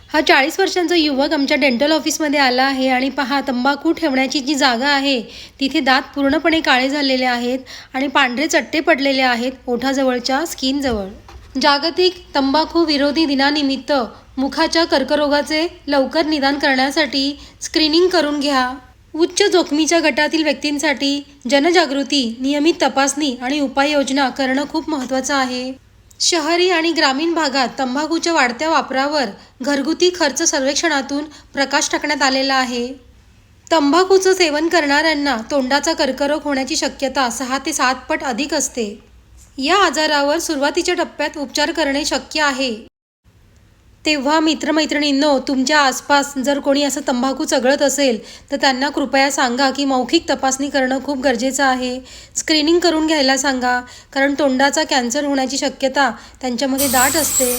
हा 40 वर्षांचा युवक आमच्या डेंटल ऑफिसमध्ये आला आहे आणि पहा, तंबाखू ठेवण्याची जी जागा आहे तिथे दात पूर्णपणे काळे झालेले आहेत आणि पांढरे चट्टे पडलेले आहेत ओठाजवळच्या स्किनजवळ. जागतिक तंबाखू विरोधी दिनानिमित्त मुखाच्या कर्करोगाचे लवकर निदान करण्यासाठी स्क्रीनिंग करून घ्या. उच्च जोखमीच्या गटातील व्यक्तींसाठी जनजागृती, नियमित तपासणी आणि उपाययोजना करणं खूप महत्त्वाचं आहे. शहरी आणि ग्रामीण भागात तंबाखूच्या वाढत्या वापरावर घरगुती खर्च सर्वेक्षणातून प्रकाश टाकण्यात आलेला आहे. तंबाखूचं सेवन करणाऱ्यांना तोंडाचा कर्करोग होण्याची शक्यता 6 ते 7 पट अधिक असते. या आजारावर सुरुवातीच्या टप्प्यात उपचार करणे शक्य आहे. तेव्हा मित्रमैत्रिणींनो, तुमच्या आसपास जर कोणी असं तंबाखू चघळत असेल तर त्यांना कृपया सांगा की मौखिक तपासणी करणं खूप गरजेचं आहे. स्क्रीनिंग करून घ्यायला सांगा, कारण तोंडाचा कॅन्सर होण्याची शक्यता त्यांच्यामध्ये दाट असते.